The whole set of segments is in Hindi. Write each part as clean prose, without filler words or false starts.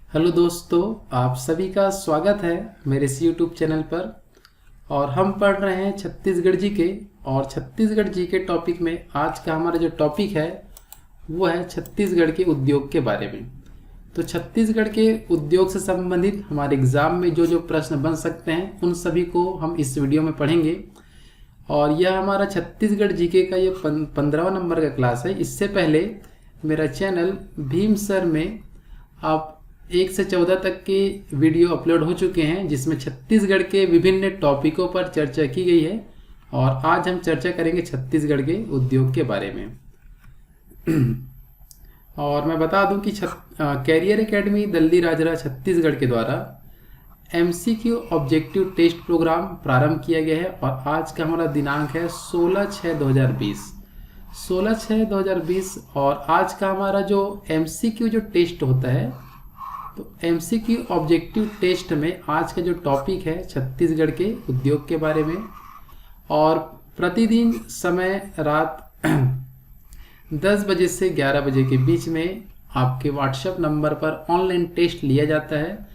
हेलो दोस्तों, आप सभी का स्वागत है मेरे इस यूट्यूब चैनल पर। और हम पढ़ रहे हैं छत्तीसगढ़ जी के। और छत्तीसगढ़ जी के टॉपिक में आज का हमारा जो टॉपिक है वो है छत्तीसगढ़ के उद्योग के बारे में। तो छत्तीसगढ़ के उद्योग से संबंधित हमारे एग्ज़ाम में जो जो प्रश्न बन सकते हैं उन सभी को हम इस वीडियो में पढ़ेंगे। और यह हमारा छत्तीसगढ़ जीके का ये 15वां नंबर का क्लास है। इससे पहले मेरा चैनल भीम सर में आप 1 से 14 तक के वीडियो अपलोड हो चुके हैं, जिसमें छत्तीसगढ़ के विभिन्न टॉपिकों पर चर्चा की गई है। और आज हम चर्चा करेंगे छत्तीसगढ़ के उद्योग के बारे में। और मैं बता दूं कि कैरियर एकेडमी दल्ली राजरा छत्तीसगढ़ के द्वारा MCQ ऑब्जेक्टिव टेस्ट प्रोग्राम प्रारंभ किया गया है। और आज का हमारा दिनांक है 16/6/2020। और आज का हमारा जो MCQ जो टेस्ट होता है, तो MCQ ऑब्जेक्टिव टेस्ट में आज का जो टॉपिक है छत्तीसगढ़ के उद्योग के बारे में। और प्रतिदिन समय रात 10 बजे से 11 बजे के बीच में आपके व्हाट्सएप नंबर पर ऑनलाइन टेस्ट लिया जाता है।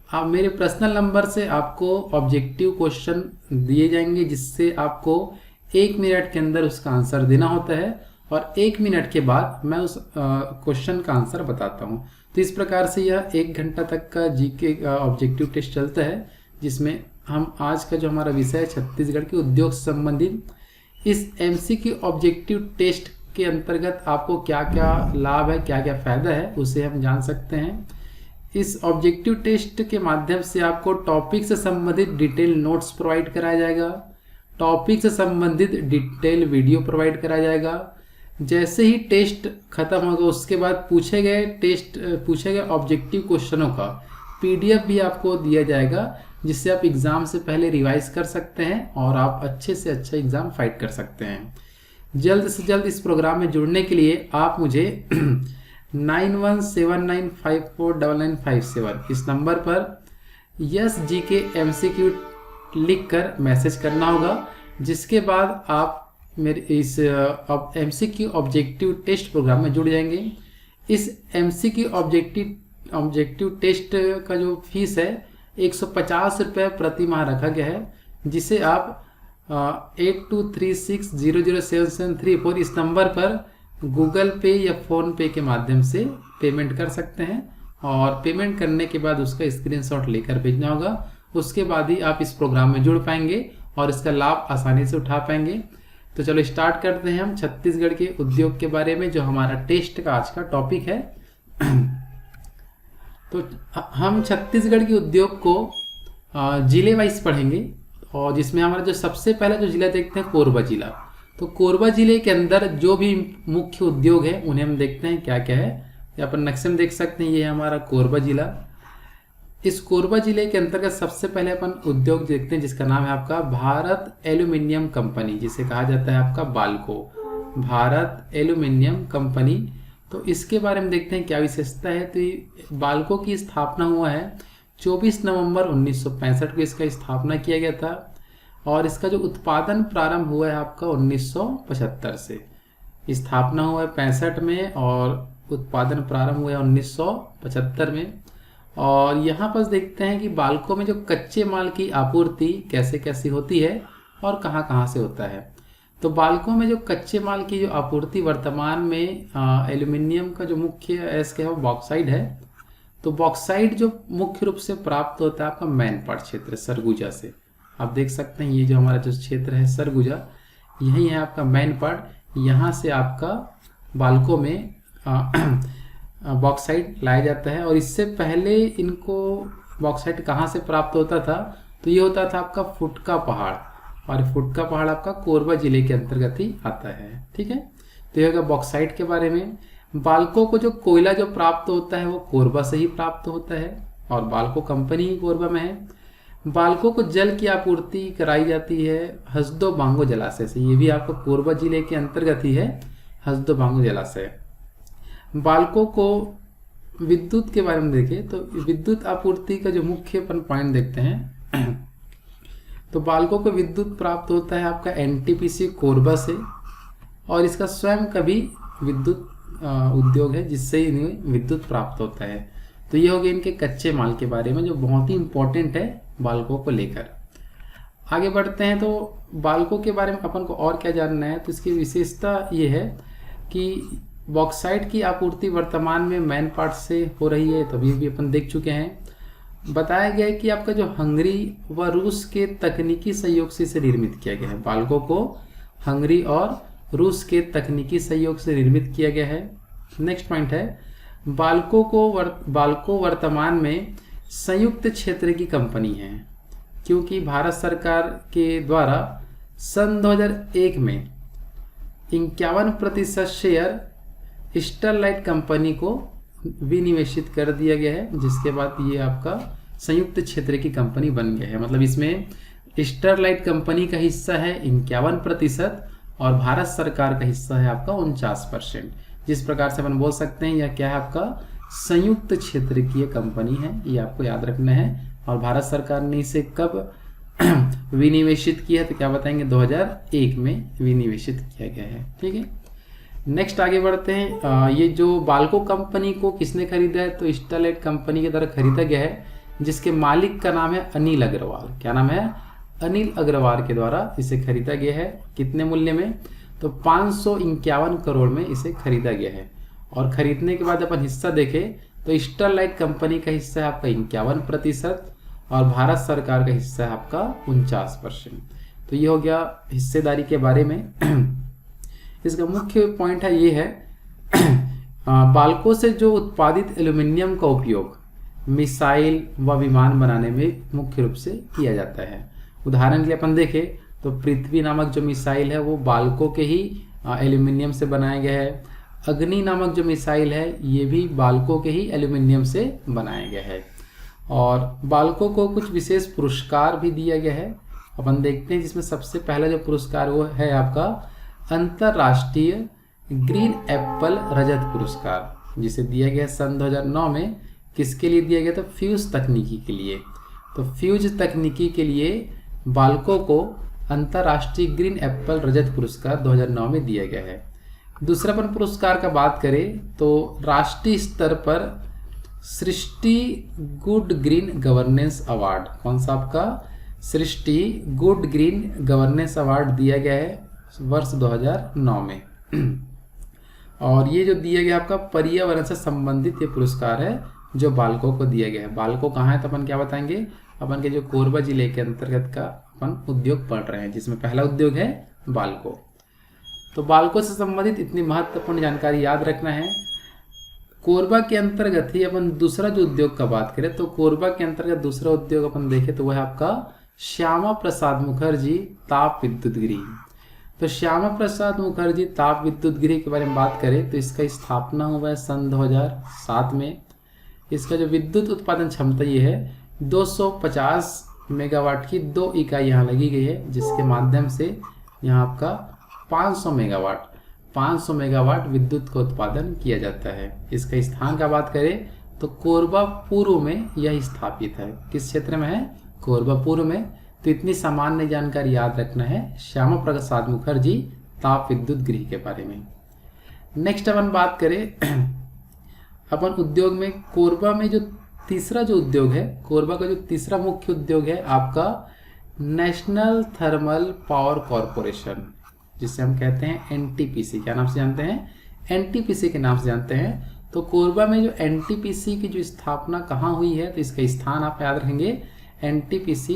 आप मेरे पर्सनल नंबर से आपको ऑब्जेक्टिव क्वेश्चन दिए जाएंगे, जिससे आपको 1 मिनट के अंदर उसका आंसर देना होता है। और 1 मिनट के बाद मैं उस क्वेश्चन का आंसर बताता हूँ। तो इस प्रकार से यह 1 घंटा तक का जीके का ऑब्जेक्टिव टेस्ट चलता है, जिसमें हम आज का जो हमारा विषय है छत्तीसगढ़ के उद्योग से संबंधित, इस MCQ ऑब्जेक्टिव टेस्ट के अंतर्गत आपको क्या क्या लाभ है, क्या क्या फ़ायदा है, उसे हम जान सकते हैं। इस ऑब्जेक्टिव टेस्ट के माध्यम से आपको टॉपिक से संबंधित डिटेल नोट्स प्रोवाइड कराया जाएगा, टॉपिक से संबंधित डिटेल वीडियो प्रोवाइड कराया जाएगा। जैसे ही टेस्ट खत्म होगा उसके बाद पूछे गए ऑब्जेक्टिव क्वेश्चनों का PDF भी आपको दिया जाएगा, जिससे आप एग्ज़ाम से पहले रिवाइज कर सकते हैं और आप अच्छे से अच्छा एग्ज़ाम फाइट कर सकते हैं। जल्द से जल्द इस प्रोग्राम में जुड़ने के लिए आप मुझे 9179549957 इस नंबर पर SGK MCQ लिख कर मैसेज करना होगा। जिसके बाद आप मेरे इस MCQ ऑब्जेक्टिव टेस्ट प्रोग्राम में जुड़ जाएंगे। इस MCQ ऑब्जेक्टिव टेस्ट का जो फीस है 150 रुपये प्रति माह रखा गया है, जिसे आप 8236007734 इस नंबर पर गूगल पे या फ़ोन पे के माध्यम से पेमेंट कर सकते हैं। और पेमेंट करने के बाद उसका स्क्रीनशॉट लेकर भेजना होगा। उसके बाद ही आप इस प्रोग्राम में जुड़ पाएंगे और इसका लाभ आसानी से उठा पाएंगे। तो चलो स्टार्ट करते हैं हम छत्तीसगढ़ के उद्योग के बारे में, जो हमारा टेस्ट का आज का टॉपिक है। तो हम छत्तीसगढ़ के उद्योग को जिले वाइज पढ़ेंगे। और जिसमें हमारा जो सबसे पहला जो जिला देखते हैं कोरबा जिला। तो कोरबा जिले के अंदर जो भी मुख्य उद्योग है उन्हें हम देखते हैं क्या क्या है। यहाँ पर नक्शे में देख सकते हैं, ये है हमारा कोरबा जिला। इस कोरबा जिले के अंतर्गत सबसे पहले अपन उद्योग देखते हैं, जिसका नाम है आपका भारत एल्यूमिनियम कंपनी, जिसे कहा जाता है आपका बाल्को, भारत एल्यूमिनियम कंपनी। तो इसके बारे में देखते हैं क्या विशेषता है। तो बाल्को की स्थापना हुआ है 24 नवंबर 1965 को इसका स्थापना किया गया था। और इसका जो उत्पादन प्रारंभ हुआ है आपका 1975 से। स्थापना हुआ है 65 में और उत्पादन प्रारंभ हुआ है 1975 में। और यहाँ पर देखते हैं कि बाल्को में जो कच्चे माल की आपूर्ति कैसे कैसी होती है और कहाँ कहाँ से होता है। तो बाल्को में जो कच्चे माल की जो आपूर्ति वर्तमान में एल्यूमिनियम का जो मुख्य है वो बॉक्साइड है। तो बॉक्साइड जो मुख्य रूप से प्राप्त होता है आपका मैनपाट क्षेत्र सरगुजा से। आप देख सकते हैं ये जो हमारा जो क्षेत्र है सरगुजा, यही है आपका मैनपाट। यहाँ से आपका बाल्को में बॉक्साइड लाया जाता है। और इससे पहले इनको बॉक्साइड कहाँ से प्राप्त होता था, तो ये होता था आपका फुटका पहाड़। और फुटका पहाड़ आपका कोरबा जिले के अंतर्गत ही आता है। ठीक है, तो ये होगा बॉक्साइड के बारे में। बाल्को को जो कोयला जो प्राप्त होता है वो कोरबा से ही प्राप्त होता है, और बाल्को कंपनी ही कोरबा में है। बाल्को को जल की आपूर्ति कराई जाती है हसदो बांगो जलाशय से। ये भी आपको कोरबा जिले के अंतर्गत ही है, हसदो बांगो जलाशय। बाल्को को विद्युत के बारे में देखें तो विद्युत आपूर्ति का जो मुख्य अपन पॉइंट देखते हैं, तो बाल्को को विद्युत प्राप्त होता है आपका NTPC कोरबा से। और इसका स्वयं का भी विद्युत उद्योग है, जिससे इन्हें विद्युत प्राप्त होता है। तो ये हो गया इनके कच्चे माल के बारे में, जो बहुत ही इंपॉर्टेंट है बाल्को को लेकर। आगे बढ़ते हैं, तो बाल्को के बारे में अपन को और क्या जानना है, तो इसकी विशेषता ये है कि बॉक्साइट की आपूर्ति वर्तमान में मैन पार्ट से हो रही है, तो अभी भी अपन देख चुके हैं। बताया गया है कि आपका जो हंगरी व रूस के तकनीकी सहयोग से इसे निर्मित किया गया है। बाल्को को हंगरी और रूस के तकनीकी सहयोग से निर्मित किया गया है। नेक्स्ट पॉइंट है, बाल्को वर्तमान में संयुक्त क्षेत्र की कंपनी है, क्योंकि भारत सरकार के द्वारा सन 2001 में 51% शेयर स्टरलाइट कंपनी को विनिवेशित कर दिया गया है, जिसके बाद ये आपका संयुक्त क्षेत्र की कंपनी बन गया है। मतलब इसमें स्टरलाइट कंपनी का हिस्सा है 51% और भारत सरकार का हिस्सा है आपका 49%। जिस प्रकार से अपन बोल सकते हैं यह क्या है, आपका संयुक्त क्षेत्र की ये कंपनी है, ये आपको याद रखना है। और भारत सरकार ने इसे कब विनिवेशित किया है, तो क्या बताएंगे, 2001 में विनिवेशित किया गया है। ठीक है, नेक्स्ट आगे बढ़ते हैं। ये जो बाल्को कंपनी को किसने खरीदा है, तो स्टरलाइट कंपनी के द्वारा खरीदा गया है, जिसके मालिक का नाम है अनिल अग्रवाल। क्या नाम है, अनिल अग्रवाल के द्वारा इसे खरीदा गया है। कितने मूल्य में, तो 551 करोड़ में इसे खरीदा गया है। और खरीदने के बाद अपन हिस्सा देखें तो स्टरलाइट कंपनी का हिस्सा है आपका 51% और भारत सरकार का हिस्सा है आपका 49%। तो ये हो गया हिस्सेदारी के बारे में। इसका मुख्य पॉइंट है ये है, बाल्को से जो उत्पादित एल्यूमिनियम का उपयोग मिसाइल व विमान बनाने में मुख्य रूप से किया जाता है। उदाहरण के लिए अपन देखें तो पृथ्वी नामक जो मिसाइल है वो बाल्को के ही एल्यूमिनियम से बनाया गया है। अग्नि नामक जो मिसाइल है ये भी बाल्को के ही एल्यूमिनियम से बनाया गया है। और बाल्को को कुछ विशेष पुरस्कार भी दिया गया है, अपन देखते हैं। जिसमें सबसे पहला जो पुरस्कार वो है आपका अंतरराष्ट्रीय ग्रीन एप्पल रजत पुरस्कार, जिसे दिया गया सन 2009 में। किसके लिए दिया गया, तो फ्यूज तकनीकी के लिए। तो फ्यूज तकनीकी के लिए बाल्को को अंतरराष्ट्रीय ग्रीन एप्पल रजत पुरस्कार 2009 में दिया गया है। दूसरा अपन पुरस्कार का बात करें तो राष्ट्रीय स्तर पर सृष्टि गुड ग्रीन गवर्नेंस अवार्ड, कौन सा आपका सृष्टि गुड ग्रीन गवर्नेंस अवार्ड दिया गया है वर्ष 2009 में। और ये जो दिया गया आपका पर्यावरण से संबंधित ये पुरस्कार है जो बाल्को को दिया गया है। बाल्को कहाँ है, तो अपन क्या बताएंगे, अपन के जो कोरबा जिले के अंतर्गत का अपन उद्योग पढ़ रहे हैं, जिसमें पहला उद्योग है बाल्को। तो बाल्को से संबंधित इतनी महत्वपूर्ण जानकारी याद रखना है। कोरबा के अंतर्गत ही अपन दूसरा जो उद्योग का बात करें तो कोरबा के अंतर्गत दूसरा उद्योग अपन देखें तो वह है आपका श्यामा प्रसाद मुखर्जी ताप विद्युत गृह। तो श्यामा प्रसाद मुखर्जी ताप विद्युत गृह के बारे में बात करें तो इसका स्थापना हुआ है सन 2007 में। इसका जो विद्युत उत्पादन क्षमता ये है 250 मेगावाट की 2 इकाई यहाँ लगी गई है, जिसके माध्यम से यहाँ आपका 500 मेगावाट विद्युत का उत्पादन किया जाता है। इसका स्थान का बात करें तो कोरबा पूर्व में यह स्थापित है। किस क्षेत्र में है, कोरबा पूर्व में। तो इतनी सामान्य जानकारी याद रखना है श्यामा प्रसाद मुखर्जी ताप विद्युत गृह के बारे में। नेक्स्ट अपन बात करें अपन उद्योग में कोरबा में जो तीसरा जो उद्योग है, कोरबा का जो तीसरा मुख्य उद्योग है आपका नेशनल थर्मल पावर कॉरपोरेशन, जिसे हम कहते हैं एनटीपीसी। क्या नाम से जानते हैं, एनटीपीसी के नाम से जानते हैं। तो कोरबा में जो एनटीपीसी की जो स्थापना कहाँ हुई है, तो इसका स्थान आप याद रखेंगे एनटीपीसी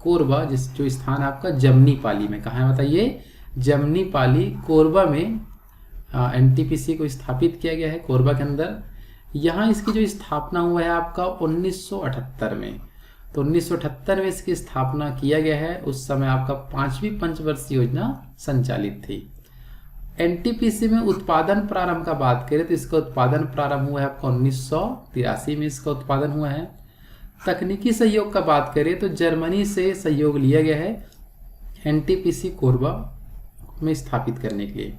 कोरबा, जो स्थान है आपका जमनीपाली में। कहाँ है बताइए, जमनीपाली कोरबा में एनटीपीसी को स्थापित किया गया है कोरबा के अंदर। यहाँ इसकी जो स्थापना हुआ है आपका 1978 में। तो 1978 में इसकी स्थापना किया गया है। उस समय आपका 5वीं पंचवर्षीय योजना संचालित थी। एनटीपीसी में उत्पादन प्रारंभ का बात करें तो इसका उत्पादन प्रारंभ हुआ है आपका 1983 में इसका उत्पादन हुआ है। तकनीकी सहयोग का बात करें तो जर्मनी से सहयोग लिया गया है एनटीपीसी कोरबा में स्थापित करने के लिए।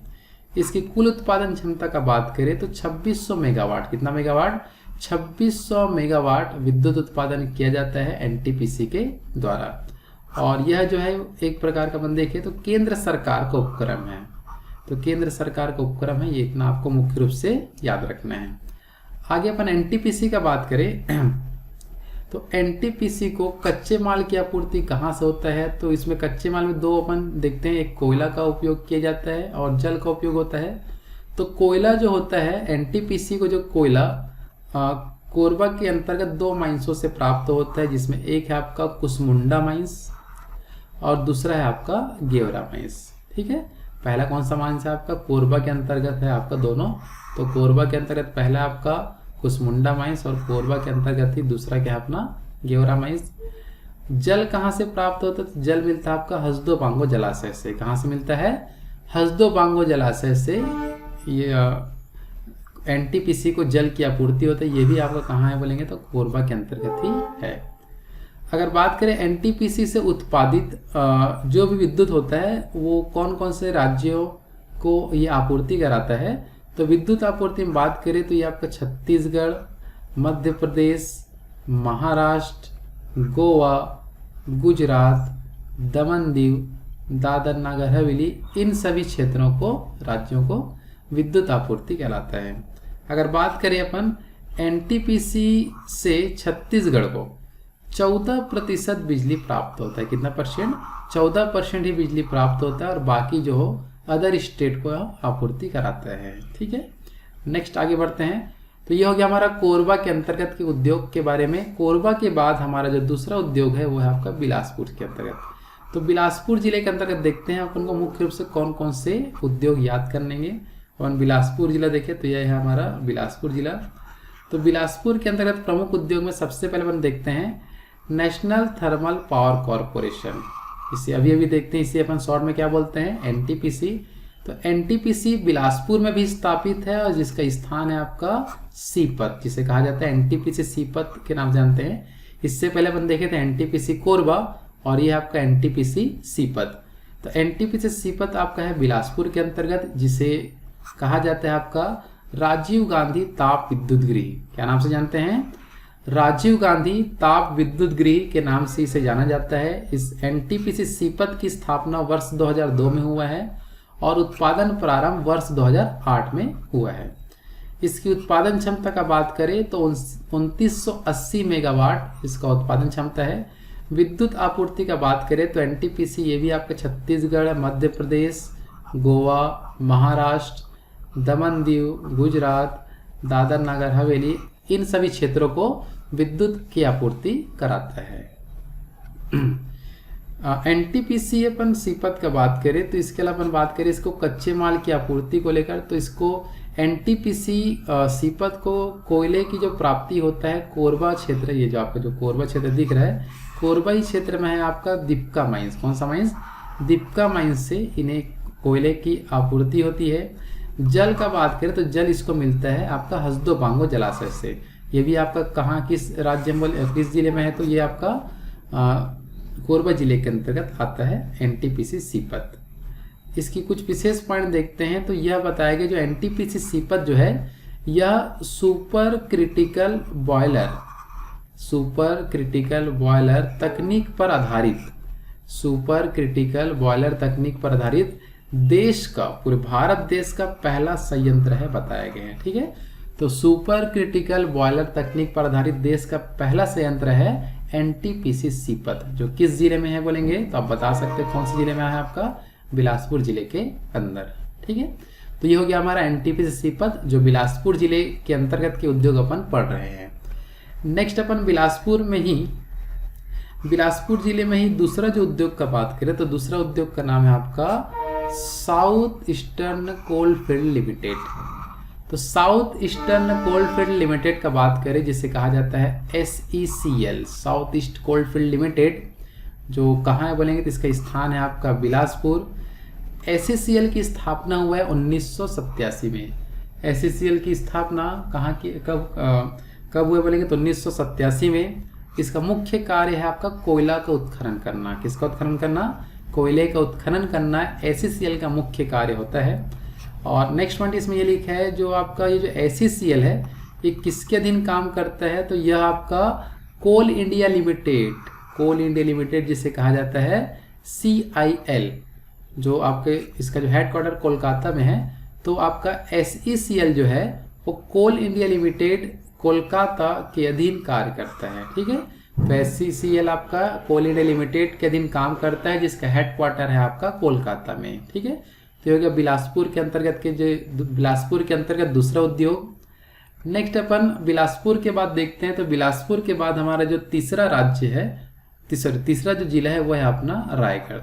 इसकी कुल उत्पादन क्षमता का बात करें तो 2600 मेगावाट, कितना मेगावाट, 2600 मेगावाट विद्युत उत्पादन किया जाता है एनटीपीसी के द्वारा। और यह जो है एक प्रकार का अपन देखें तो केंद्र सरकार का उपक्रम है। तो केंद्र सरकार का उपक्रम है, ये इतना आपको मुख्य रूप से याद रखना है। आगे अपन एनटीपीसी का बात करें तो एनटीपीसी को कच्चे माल की आपूर्ति कहाँ से होता है, तो इसमें कच्चे माल में दो अपन देखते हैं, एक कोयला का उपयोग किया जाता है और जल का उपयोग होता है। तो कोयला जो होता है एनटीपीसी को, जो कोयला कोरबा के अंतर्गत दो माइंसों से प्राप्त होता है, जिसमें एक है आपका कुसमुंडा माइंस और दूसरा है आपका गेवरा माइंस। ठीक है, पहला कौन सा माइंस है आपका, कोरबा के अंतर्गत है आपका दोनों। तो कोरबा के अंतर्गत पहला आपका कुसमुंडा माइंस और कोरबा के अंतर्गत ही दूसरा क्या है अपना गेवरा माइंस। जल कहाँ से प्राप्त होता है, तो जल मिलता है आपका हसदो बांगो जलाशय से। कहाँ से मिलता है, हसदो बांगो जलाशय से ये एनटीपीसी को जल की आपूर्ति होता है। ये भी आपका कहाँ है बोलेंगे तो कोरबा के अंतर्गत ही है। अगर बात करें एनटीपीसी से उत्पादित जो भी विद्युत होता है वो कौन कौन से राज्यों को ये आपूर्ति कराता है, तो विद्युत आपूर्ति में बात करें तो ये आपका छत्तीसगढ़, मध्य प्रदेश, महाराष्ट्र, गोवा, गुजरात, दमन दीव, दादर नगर हवेली, इन सभी क्षेत्रों को, राज्यों को विद्युत आपूर्ति कहलाता है। अगर बात करें अपन एनटीपीसी से छत्तीसगढ़ को 14% बिजली प्राप्त होता है। कितना परसेंट, 14% ही बिजली प्राप्त होता है और बाकी जो हो अदर स्टेट को आपूर्ति कराता है। ठीक है, नेक्स्ट आगे बढ़ते हैं। तो ये हो गया हमारा कोरबा के अंतर्गत के उद्योग के बारे में। कोरबा के बाद हमारा जो दूसरा उद्योग है वो है आपका बिलासपुर के अंतर्गत। तो बिलासपुर जिले के अंतर्गत देखते हैं अपन को मुख्य रूप से कौन कौन से उद्योग याद करनेंगे। अपन बिलासपुर जिला देखें तो यह है हमारा बिलासपुर जिला। तो बिलासपुर के अंतर्गत प्रमुख उद्योग में सबसे पहले अपन देखते हैं नेशनल थर्मल पावर कॉरपोरेशन। इसे अभी अभी देखते हैं, इसे अपन शॉर्ट में क्या बोलते हैं, एनटीपीसी। तो एनटीपीसी बिलासपुर में भी स्थापित है और जिसका स्थान है आपका सीपत, जिसे कहा जाता है एनटीपीसी सीपत के नाम से जानते हैं। इससे पहले अपन देखे थे एनटीपीसी कोरबा और ये आपका एनटीपीसी सीपत। तो एनटीपीसी सीपत आपका है बिलासपुर के अंतर्गत, जिसे कहा जाता है आपका राजीव गांधी ताप विद्युत गृह। क्या नाम से जानते हैं, राजीव गांधी ताप विद्युत गृह के नाम से इसे जाना जाता है। इस एनटीपीसी सीपत की स्थापना वर्ष 2002 में हुआ है और उत्पादन प्रारंभ वर्ष 2008 में हुआ है। इसकी उत्पादन क्षमता का बात करें तो 2980 मेगावाट इसका उत्पादन क्षमता है। विद्युत आपूर्ति का बात करें तो एनटीपीसी ये भी आपका छत्तीसगढ़, मध्य प्रदेश, गोवा, महाराष्ट्र, दमन दीव, गुजरात, दादर नगर हवेली, इन सभी क्षेत्रों को विद्युत की आपूर्ति कराता है। एनटीपीसी अपन सीपत का बात करें तो इसके अलावा अपन बात करें इसको कच्चे माल की आपूर्ति को लेकर, तो इसको एनटीपीसी सीपत को कोयले की जो प्राप्ति होता है कोरबा क्षेत्र, ये जो आपका जो कोरबा क्षेत्र दिख रहा है, कोरबा ही क्षेत्र में है आपका दीपका माइंस। कौन सा माइंस, दीपका माइंस से इन्हें कोयले की आपूर्ति होती है। जल का बात करें तो जल इसको मिलता है आपका हसदो बांगो जलाशय से। ये भी आपका कहाँ किस राज्य में, किस जिले में है, तो ये आपका कोरबा जिले के अंतर्गत आता है एनटीपीसी सीपत। इसकी कुछ विशेष पॉइंट देखते हैं। तो यह बताया गया जो एनटीपीसी सीपत जो है यह सुपर क्रिटिकल बॉयलर तकनीक पर आधारित, सुपर क्रिटिकल बॉयलर तकनीक पर आधारित देश का, पूरे भारत देश का पहला संयंत्र है बताया गया है। ठीक है, तो सुपर क्रिटिकल बॉयलर तकनीक पर आधारित देश का पहला संयंत्र है एनटीपीसी सीपत, जो किस जिले में है बोलेंगे तो आप बता सकते हैं कौन से जिले में है आपका, बिलासपुर जिले के अंदर। ठीक है, तो ये हो गया हमारा एनटीपीसी सीपत जो बिलासपुर जिले के अंतर्गत के उद्योग अपन पढ़ रहे हैं। नेक्स्ट अपन बिलासपुर जिले में ही दूसरा जो उद्योग का बात करें तो दूसरा उद्योग का नाम है आपका साउथ ईस्टर्न कोलफील्ड लिमिटेड। तो साउथ ईस्टर्न कोलफील्ड लिमिटेड का बात करें जिसे कहा जाता है SECL, south east coalfield limited, जो कहाँ है बोलेंगे तो इसका स्थान है आपका बिलासपुर। SECL की स्थापना हुआ है 1987 में। SECL की स्थापना कहाँ की, कब हुआ बोलेंगे तो 1987 में। इसका मुख्य कार्य है आपका कोयला का उत्खनन करना। किसका उत्खनन करना, कोयले का उत्खनन करना SECL का मुख्य कार्य होता है। और नेक्स्ट पॉइंट इसमें ये लिखा है जो आपका ये जो SECL है ये किसके अधीन काम करता है, तो यह आपका कोल इंडिया लिमिटेड जिसे कहा जाता है CIL, जो आपके इसका जो हेडक्वार्टर कोलकाता में है। तो आपका SECL जो है वो कोल इंडिया लिमिटेड कोलकाता के अधीन कार्य करता है। ठीक है, तो SCCL आपका कोल इंडिया लिमिटेड के अधीन काम करता है, जिसका हेडक्वार्टर है आपका कोलकाता में। ठीक है, तो ये हो गया बिलासपुर के अंतर्गत दूसरा उद्योग। नेक्स्ट अपन बिलासपुर के बाद देखते हैं, तो बिलासपुर के बाद हमारा जो तीसरा राज्य है, तीसरा जो जिला है वो है अपना रायगढ़।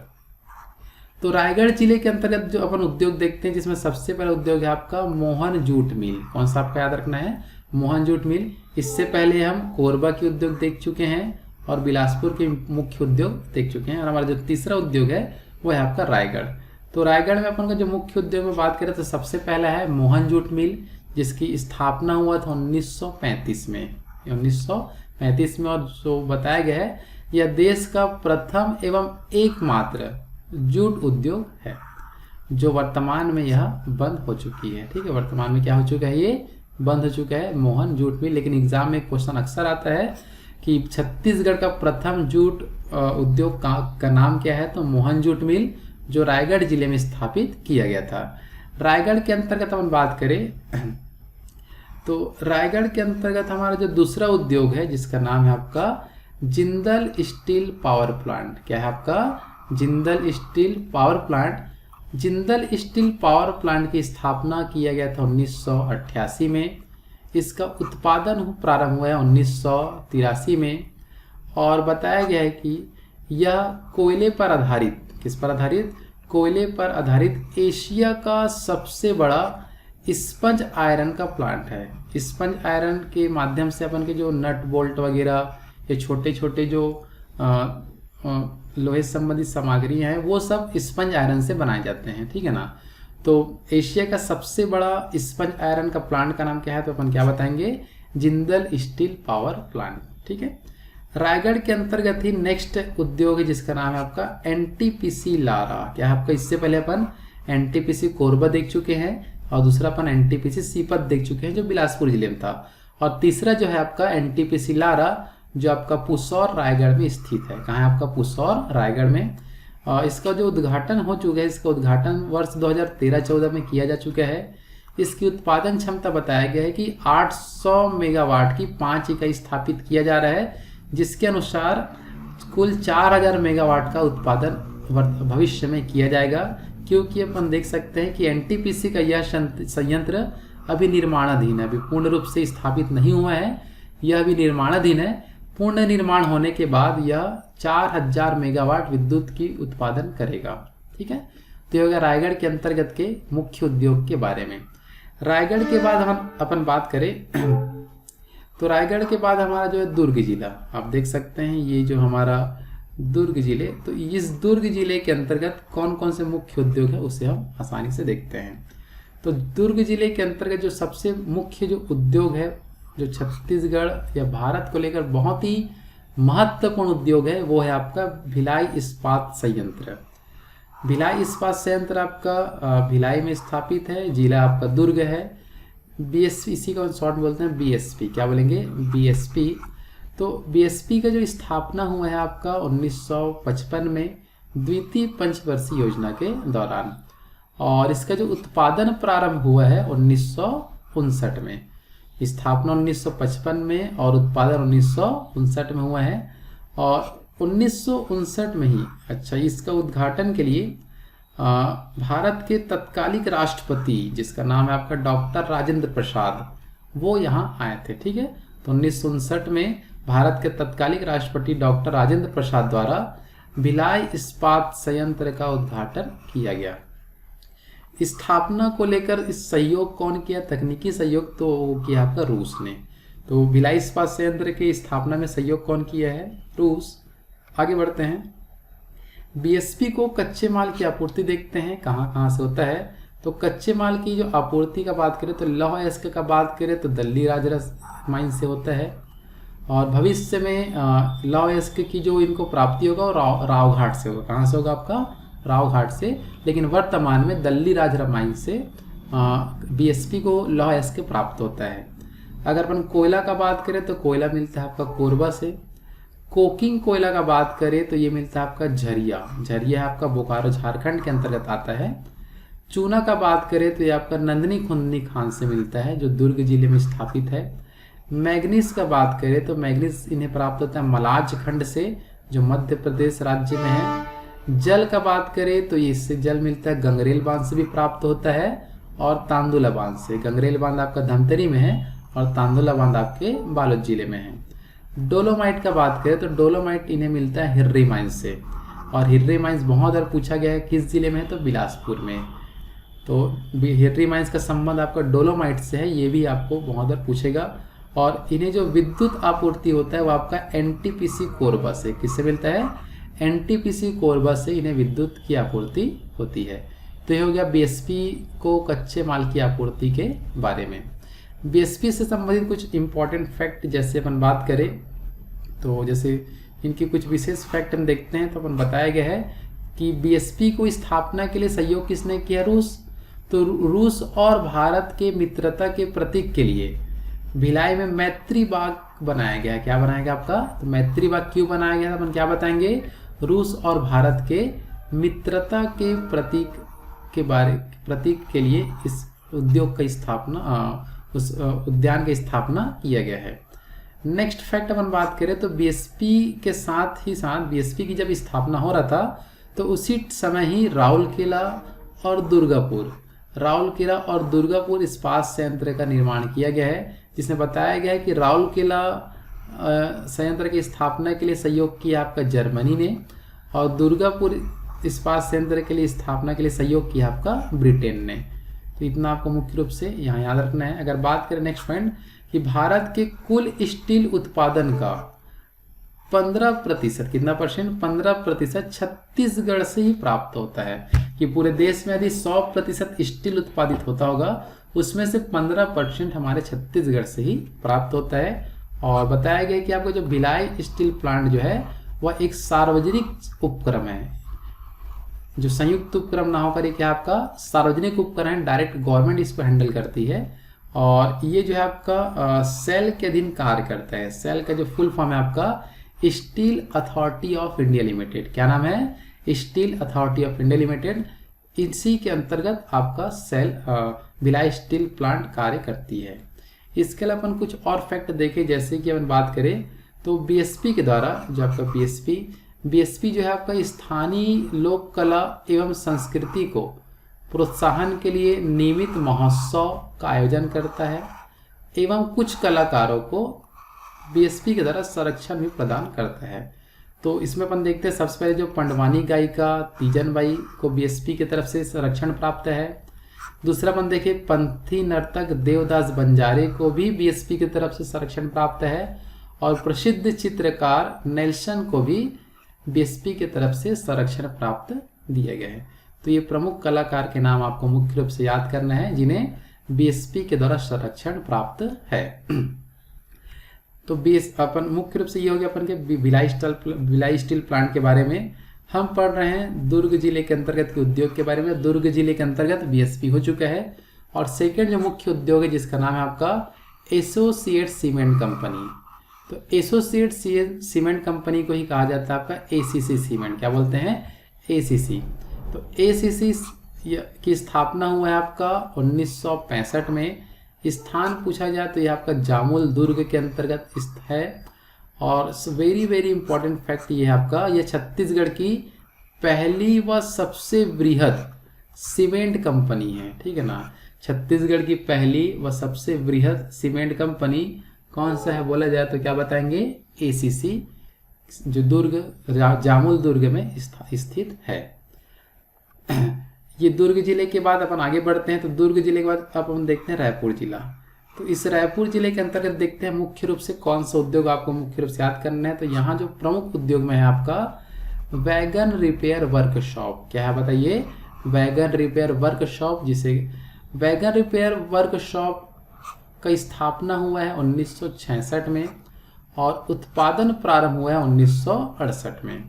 तो रायगढ़ जिले के अंतर्गत जो अपन उद्योग देखते हैं, जिसमें सबसे पहला उद्योग है आपका मोहन जूट मिल। कौन सा आपका याद रखना है? Mohan jute mill. इससे पहले हम कोरबा के उद्योग देख चुके हैं और बिलासपुर के मुख्य उद्योग देख चुके हैं, और हमारा जो तीसरा उद्योग है वो है आपका रायगढ़। तो रायगढ़ में अपन का जो मुख्य उद्योग में बात करें तो सबसे पहला है मोहन जूट मिल, जिसकी स्थापना हुआ था 1935 में। 1935 में, और जो बताया गया है यह देश का प्रथम एवं एकमात्र जूट उद्योग है, जो वर्तमान में यह बंद हो चुकी है। ठीक है, वर्तमान में क्या हो चुका है? ये बंद हो चुका है मोहन जूट मिल। लेकिन एग्जाम में क्वेश्चन अक्सर आता है कि छत्तीसगढ़ का प्रथम जूट उद्योग का नाम क्या है? तो मोहन जूट मिल, जो रायगढ़ जिले में स्थापित किया गया था। रायगढ़ के अंतर्गत हम बात करें तो रायगढ़ के अंतर्गत हमारा जो दूसरा उद्योग है, जिसका नाम है आपका जिंदल स्टील पावर प्लांट। क्या है आपका? Jindal steel power plant. Jindal steel power plant की स्थापना किया गया था 1988 में। इसका उत्पादन प्रारंभ हुआ है 1983 में, और बताया गया है कि यह कोयले पर आधारित, किस पर आधारित? कोयले पर आधारित एशिया का सबसे बड़ा स्पंज आयरन का प्लांट है। स्पंज आयरन के माध्यम से अपन के जो नट बोल्ट वगैरह, ये छोटे छोटे जो लोहे संबंधित सामग्री हैं, वो सब स्पंज आयरन से बनाए जाते हैं। ठीक है ना, तो एशिया का सबसे बड़ा स्पंज आयरन का प्लांट का नाम क्या है? तो अपन क्या बताएंगे? Jindal steel power plant. ठीक है, रायगढ़ के अंतर्गत ही नेक्स्ट उद्योग है, जिसका नाम है आपका NTPC लारा। क्या है आपका? इससे पहले अपन NTPC कोरबा देख चुके हैं, और दूसरा अपन NTPC सीपत देख चुके हैं, जो बिलासपुर जिले में था। और तीसरा जो है आपका NTPC लारा, जो आपका पुसौर रायगढ़ में स्थित है। कहाँ है आपका? पुसौर रायगढ़ में। इसका जो उद्घाटन हो चुका है, इसका उद्घाटन वर्ष 2013-14 में किया जा चुका है। इसकी उत्पादन क्षमता बताया गया है कि 800 मेगावाट की 5 इकाई स्थापित किया जा रहा है, जिसके अनुसार कुल 4000 मेगावाट का उत्पादन भविष्य में किया जाएगा। क्योंकि अपन देख सकते हैं कि NTPC का यह संयंत्र अभी निर्माणाधीन है, अभी पूर्ण रूप से स्थापित नहीं हुआ है, यह अभी निर्माणाधीन है। पूर्ण निर्माण होने के बाद यह 4000 मेगावाट विद्युत की उत्पादन करेगा। ठीक है, तो यह होगा रायगढ़ के अंतर्गत के मुख्य उद्योग के बारे में। रायगढ़ के बाद हम अपन बात करें तो रायगढ़ के बाद हमारा जो है दुर्ग जिला, आप देख सकते हैं ये जो हमारा दुर्ग जिले, तो इस दुर्ग जिले के अंतर्गत कौन कौन से मुख्य उद्योग है उसे हम आसानी से देखते हैं। तो दुर्ग जिले के अंतर्गत जो सबसे मुख्य जो उद्योग है, जो छत्तीसगढ़ या भारत को लेकर बहुत ही महत्वपूर्ण उद्योग है, वो है आपका भिलाई इस्पात संयंत्र। भिलाई इस्पात संयंत्र आपका भिलाई में स्थापित है, जिला आपका दुर्ग है। BSP, इसी को शॉर्ट बोलते हैं BSP। क्या बोलेंगे? BSP। तो BSP का जो स्थापना हुआ है आपका 1955 में, द्वितीय पंचवर्षीय योजना के दौरान, और इसका जो उत्पादन प्रारंभ हुआ है 1959 में। स्थापना 1955 में और उत्पादन 1959 में हुआ है, और 1959 में ही इसका उद्घाटन के लिए भारत के तत्कालिक राष्ट्रपति, जिसका नाम है आपका डॉक्टर राजेंद्र प्रसाद, वो यहाँ आए थे। ठीक है, तो 1959 में भारत के तत्कालिक राष्ट्रपति डॉक्टर राजेंद्र प्रसाद द्वारा भिलाई इस्पात संयंत्र का उद्घाटन किया गया। स्थापना को लेकर इस सहयोग कौन किया? तकनीकी सहयोग तो किया आपका रूस ने। तो भिलाई इस्पात संयंत्र की स्थापना में सहयोग कौन किया है? रूस। आगे बढ़ते हैं। BSP को कच्चे माल की आपूर्ति देखते हैं कहाँ कहाँ से होता है। तो कच्चे माल की जो आपूर्ति का बात करें तो लौह अयस्क का बात करें तो दल्ली राजरस माइन से होता है, और भविष्य में लौह अयस्क की जो इनको प्राप्ति होगा वो रावघाट से होगा। कहाँ से होगा आपका? रावघाट से। लेकिन वर्तमान में दल्ली राजरा माइन से BSP को लौह अयस्क प्राप्त होता है। अगर अपन कोयला का बात करें तो कोयला मिलता है आपका कोरबा से। कोकिंग कोयला का बात करें तो ये मिलता है आपका झरिया। झरिया आपका बोकारो झारखंड के अंतर्गत आता है। चूना का बात करें तो ये आपका नंदनी खुंदनी खान से मिलता है जो दुर्ग जिले में स्थापित है। मैग्नीज का बात करें तो मैग्नीज इन्हें प्राप्त होता है मलाज खंड से जो मध्य प्रदेश राज्य में है। जल का बात करें तो इससे जल मिलता है गंगरेल बांध से भी प्राप्त होता है और तांदुला बांध से। गंगरेल बांध आपका धमतरी में है और तांदुला बांध आपके बालोद जिले में है। डोलोमाइट का बात करें तो डोलोमाइट इन्हें मिलता है हिर्री माइंस से, और हिर्री माइंस बहुत बार पूछा गया है किस जिले में है तो बिलासपुर में। तो हिर्री माइंस का संबंध आपका डोलोमाइट से है, ये भी आपको बहुत बार पूछेगा। और इन्हें जो विद्युत आपूर्ति होता है वो आपका एनटीपीसी कोरबा से, किससे मिलता है? एनटीपीसी कोरबा से इन्हें विद्युत की आपूर्ति होती है। तो ये हो गया बीएसपी को कच्चे माल की आपूर्ति के बारे में। बीएसपी से संबंधित कुछ इंपॉर्टेंट फैक्ट जैसे अपन बात करें तो जैसे इनकी कुछ विशेष फैक्ट हम देखते हैं तो अपन बताया गया है कि बीएसपी को स्थापना के लिए सहयोग किसने किया? रूस। तो रूस और भारत के मित्रता के प्रतीक के लिए भिलाई में मैत्री बाग बनाया गया। क्या बनाया गया आपका? तो मैत्री बाग क्यों बनाया गया अपन क्या बताएंगे? रूस और भारत के मित्रता के प्रतीक के लिए इस उद्योग की स्थापना उस उद्यान की स्थापना किया गया है। नेक्स्ट फैक्ट अपन बात करें तो बीएसपी के साथ ही साथ बीएसपी की जब स्थापना हो रहा था तो उसी समय ही राउरकेला और दुर्गापुर इस्पात संयंत्र का निर्माण किया गया है, जिसमें बताया गया है कि राउरकेला संयंत्र की स्थापना के लिए सहयोग किया आपका जर्मनी ने और दुर्गापुर इस्पात संयंत्र के लिए स्थापना के लिए सहयोग किया आपका ब्रिटेन ने। तो इतना आपको मुख्य रूप से यहाँ याद रखना है। अगर बात करें नेक्स्ट पॉइंट कि भारत के कुल स्टील उत्पादन का 15% कितना परसेंट? 15% छत्तीसगढ़ से ही प्राप्त होता है। कि पूरे देश में यदि 100% स्टील उत्पादित होता होगा उसमें से 15% हमारे छत्तीसगढ़ से ही प्राप्त होता है। और बताया गया कि आपको जो भिलाई स्टील प्लांट जो है वह एक सार्वजनिक उपक्रम है, जो संयुक्त उपक्रम ना होकर क्या आपका सार्वजनिक उपक्रम, डायरेक्ट गवर्नमेंट इसको हैंडल करती है। और ये जो है आपका सेल के अधीन कार्य करता है। सेल का जो फुल फॉर्म है आपका steel authority of India limited. क्या नाम है? Steel authority of India limited. इसी के अंतर्गत आपका सेल भिलाई स्टील प्लांट कार्य करती है। इसके अलावा अपन कुछ और फैक्ट देखें, जैसे कि अपन बात करें तो बीएसपी के द्वारा जो आपका बीएसपी जो है आपका स्थानीय लोक कला एवं संस्कृति को प्रोत्साहन के लिए नियमित महोत्सव का आयोजन करता है एवं कुछ कलाकारों को बीएसपी के द्वारा संरक्षण भी प्रदान करता है। तो इसमें अपन देखते हैं सबसे पहले जो पंडवानी गायिका तीजन बाई को बीएसपी की तरफ से संरक्षण प्राप्त है। दूसरा अपन देखें पंथी नर्तक देवदास बंजारे को भी बीएसपी की तरफ से संरक्षण प्राप्त है। और प्रसिद्ध चित्रकार नेल्सन को भी बीएसपी की तरफ से संरक्षण प्राप्त दिया गया है। तो ये प्रमुख कलाकार के नाम आपको मुख्य रूप से याद करना है जिन्हें बीएसपी के द्वारा संरक्षण प्राप्त है। तो अपन मुख्य रूप से ये हो गया अपन के भिलाई स्टील प्लांट के बारे में। हम पढ़ रहे हैं दुर्ग जिले के अंतर्गत के उद्योग के बारे में। दुर्ग जिले के अंतर्गत बीएसपी हो चुका है। और सेकेंड जो मुख्य उद्योग है जिसका नाम है आपका एसोसिएट सीमेंट कंपनी। तो एसोसिएट सीमेंट कंपनी को ही कहा जाता है आपका एसीसी सीमेंट। क्या बोलते हैं? एसीसी। तो एसीसी की स्थापना हुआ है आपका 1965 में। स्थान पूछा जाए तो यह आपका जामुल दुर्ग के अंतर्गत स्थित है। और वेरी वेरी इंपॉर्टेंट फैक्ट ये है आपका, यह छत्तीसगढ़ की पहली व सबसे बृहद सीमेंट कंपनी है। ठीक है ना? छत्तीसगढ़ की पहली व सबसे बृहद सीमेंट कंपनी कौन सा है बोला जाए तो क्या बताएंगे? एसीसी, जो जामुल दुर्ग में स्थित है। ये दुर्ग जिले के बाद अपन आगे बढ़ते हैं। तो दुर्ग जिले के बाद अपन देखते हैं रायपुर जिला। तो इस रायपुर जिले के अंतर्गत देखते हैं मुख्य रूप से कौन सा उद्योग आपको मुख्य रूप से याद करना है। तो यहाँ जो प्रमुख उद्योग में है आपका वैगन रिपेयर वर्कशॉप। क्या है बताइए? वैगन रिपेयर वर्कशॉप, जिसे वैगन रिपेयर वर्कशॉप का स्थापना हुआ है 1966 में और उत्पादन प्रारंभ हुआ है 1968 में।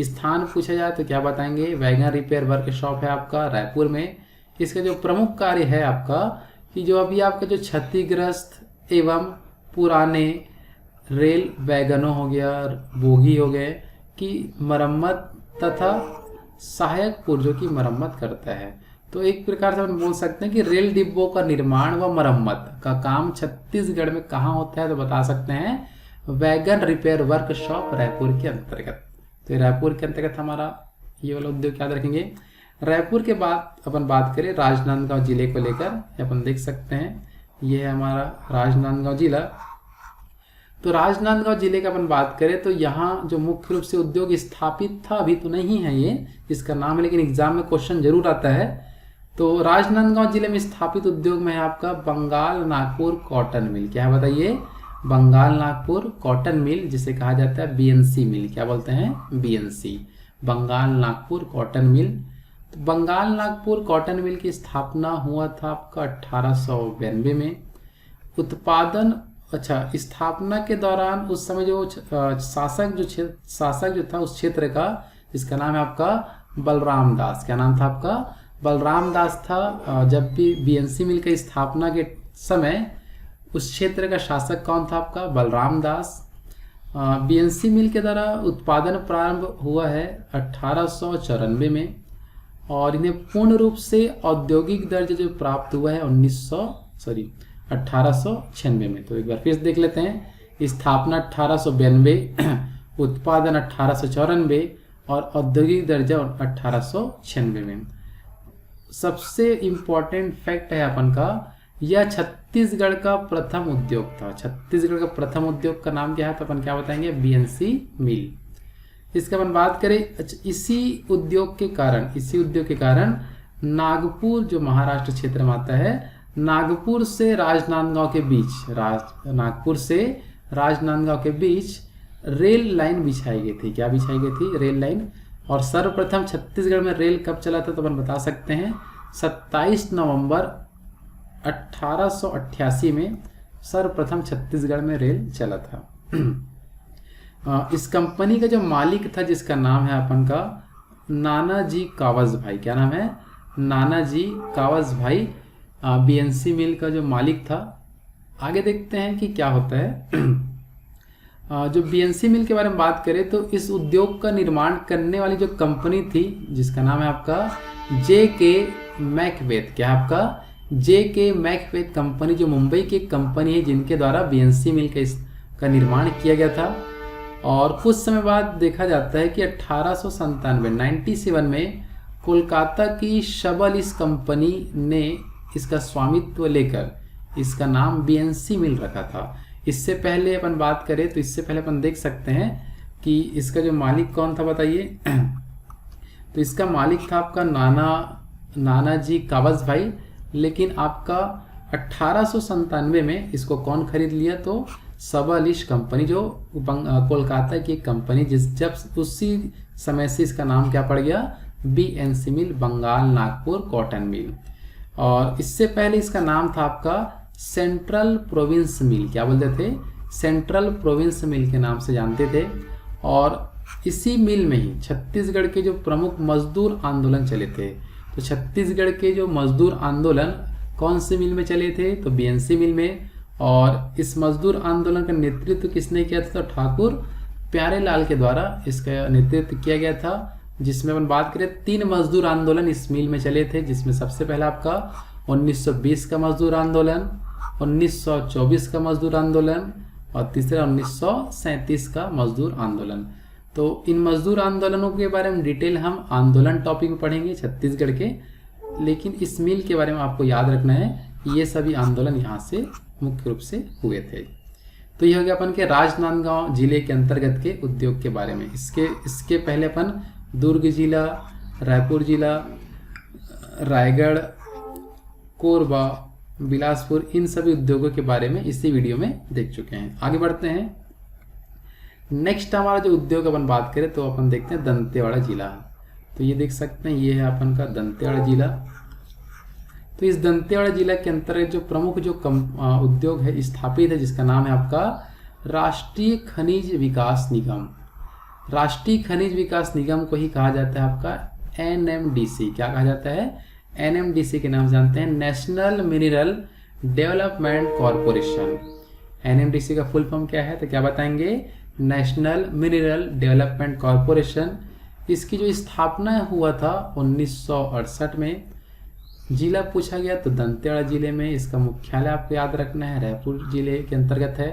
स्थान पूछा जाए तो क्या बताएंगे? वैगन रिपेयर वर्कशॉप है आपका रायपुर में। इसका जो प्रमुख कार्य है आपका कि जो अभी आपका जो क्षतिग्रस्त एवं पुराने रेल वैगनों हो गया, बोगी हो गए की मरम्मत तथा सहायक पुर्जों की मरम्मत करता है। तो एक प्रकार से हम बोल सकते हैं कि रेल डिब्बों का निर्माण व मरम्मत का काम छत्तीसगढ़ में कहाँ होता है, तो बता सकते हैं वैगन रिपेयर वर्कशॉप रायपुर के अंतर्गत। तो ये रायपुर के अंतर्गत हमारा ये वाला उद्योग याद रखेंगे। रायपुर के बाद अपन बात करें राजनांदगांव जिले को लेकर, अपन देख सकते हैं ये है हमारा राजनांदगांव जिला। तो राजनांदगांव जिले का अपन बात करें तो यहाँ जो मुख्य रूप से उद्योग स्थापित था, अभी तो नहीं है ये इसका नाम है, लेकिन एग्जाम में क्वेश्चन जरूर आता है। तो राजनांदगांव जिले में स्थापित उद्योग में है आपका बंगाल नागपुर कॉटन मिल। क्या है बताइए? बंगाल नागपुर कॉटन मिल, जिसे कहा जाता है बीएनसी मिल। क्या बोलते हैं? BNC, Bengal Nagpur cotton mill. तो बंगाल नागपुर कॉटन मिल की स्थापना हुआ था आपका 1892 में। उत्पादन स्थापना के दौरान उस समय जो शासक जो था उस क्षेत्र का, जिसका नाम है आपका बलराम दास। क्या नाम था आपका? बलराम दास था। जब भी बीएनसी मिल की स्थापना के समय उस क्षेत्र का शासक कौन था आपका? बलराम दास। बीएनसी मिल के द्वारा उत्पादन प्रारंभ हुआ है 1894 में और इन्हें पूर्ण रूप से औद्योगिक दर्जा जो प्राप्त हुआ है 1896 में। तो एक बार फिर देख लेते हैं। स्थापना 1892, उत्पादन 1894 और औद्योगिक दर्जा 1896 में। सबसे इम्पोर्टेंट फैक्ट है अपन का, यह छत्तीसगढ़ का प्रथम उद्योग था। छत्तीसगढ़ का प्रथम उद्योग का नाम क्या है? तो अपन क्या बताएंगे? बीएनसी मिल। इसका अपन बात करें, इसी उद्योग के कारण नागपुर जो महाराष्ट्र क्षेत्र में आता है, नागपुर से राजनांदगांव के बीच रेल लाइन बिछाई गई थी। क्या बिछाई गई थी? Rail line. और सर्वप्रथम छत्तीसगढ़ में रेल कब चला था? तो अपन बता सकते हैं 27 नवंबर 1888 में सर्वप्रथम छत्तीसगढ़ में रेल चला था। इस कंपनी का जो मालिक था, जिसका नाम है अपन का नानाजी कावज भाई। क्या नाम है? नानाजी कावज भाई बीएनसी मिल का जो मालिक था। आगे देखते हैं कि क्या होता है। जो बीएनसी मिल के बारे में बात करें तो इस उद्योग का निर्माण करने वाली जो कंपनी थी, जिसका नाम है आपका जेके मैकबेथ। क्या है आपका? जेके मैकबेथ कंपनी, जो मुंबई की कंपनी है, जिनके द्वारा बीएनसी मिल का निर्माण किया गया था। और कुछ समय बाद देखा जाता है कि 1897 में कोलकाता की शबल इस कंपनी ने इसका स्वामित्व लेकर इसका नाम बीएनसी मिल रखा था। इससे पहले अपन बात करें तो इससे पहले अपन देख सकते हैं कि इसका जो मालिक कौन था बताइए। तो इसका मालिक था आपका नानाजी कावज भाई, लेकिन आपका 1897 में इसको कौन खरीद लिया? तो सबलिश कंपनी, जो कोलकाता की कंपनी, जब उसी समय से इसका नाम क्या पड़ गया? बीएनसी मिल, बंगाल नागपुर कॉटन मिल। और इससे पहले इसका नाम था आपका सेंट्रल प्रोविंस मिल। क्या बोलते थे? सेंट्रल प्रोविंस मिल के नाम से जानते थे। और इसी मिल में ही छत्तीसगढ़ के जो प्रमुख मजदूर आंदोलन चले थे। तो छत्तीसगढ़ के जो मजदूर आंदोलन कौन से मिल में चले थे? तो बीएनसी मिल में। और इस मजदूर आंदोलन का नेतृत्व किसने किया था? तो ठाकुर प्यारेलाल के द्वारा इसका नेतृत्व किया गया था। जिसमें अपन बात करें 3 मजदूर आंदोलन इस मिल में चले थे, जिसमें सबसे पहला आपका 1920 का मजदूर आंदोलन, 1924 का मजदूर आंदोलन और तीसरा 1937 का मजदूर आंदोलन। तो इन मजदूर आंदोलनों के बारे में डिटेल हम आंदोलन टॉपिक में पढ़ेंगे छत्तीसगढ़ के, लेकिन इस मिल के बारे में आपको याद रखना है कि ये सभी आंदोलन यहाँ से मुख्य रूप से हुए थे। तो ये हो गया अपन के राजनांदगांव जिले के अंतर्गत के उद्योग के बारे में। इसके पहले अपन दुर्ग जिला, रायपुर जिला, रायगढ़, कोरबा, बिलासपुर, इन सभी उद्योगों के बारे में इसी वीडियो में देख चुके हैं। आगे बढ़ते हैं। नेक्स्ट हमारा जो उद्योग अपन बात करें तो अपन देखते हैं दंतेवाड़ा जिला। तो ये देख सकते हैं, ये है अपन का दंतेवाड़ा जिला। तो इस दंतेवाड़ा जिला के अंतर्गत जो प्रमुख जो उद्योग है स्थापित है, जिसका नाम है आपका राष्ट्रीय खनिज विकास निगम। राष्ट्रीय खनिज विकास निगम को ही कहा जाता है आपका एनएमडीसी। क्या कहा जाता है? एनएमडीसी के नाम से जानते हैं, national mineral development corporation. NMDC का फुल फॉर्म क्या है? तो क्या बताएंगे? National mineral development corporation. इसकी जो स्थापना हुआ था 1968 में। जिला पूछा गया तो दंतेवाड़ा जिले में, इसका मुख्यालय आपको याद रखना है, रायपुर जिले के अंतर्गत है।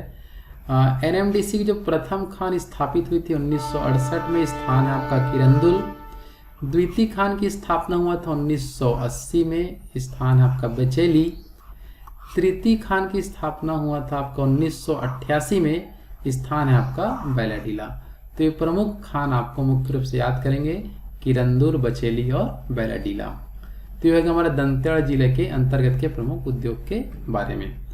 एनएमडीसी की जो प्रथम खान स्थापित हुई थी 1968 में, स्थान है आपका किरंदुल। द्वितीय खान की स्थापना हुआ था 1980 में, स्थान है आपका बचेली। तृतीय खान की स्थापना हुआ था आपका 1988 में, स्थान है आपका बैलाडीला। तो ये प्रमुख खान आपको मुख्य रूप से याद करेंगे, किरंदुल, बचेली और बैलाडीला। तो यह हमारा दंतेवाड़ा जिले के अंतर्गत के प्रमुख उद्योग के बारे में।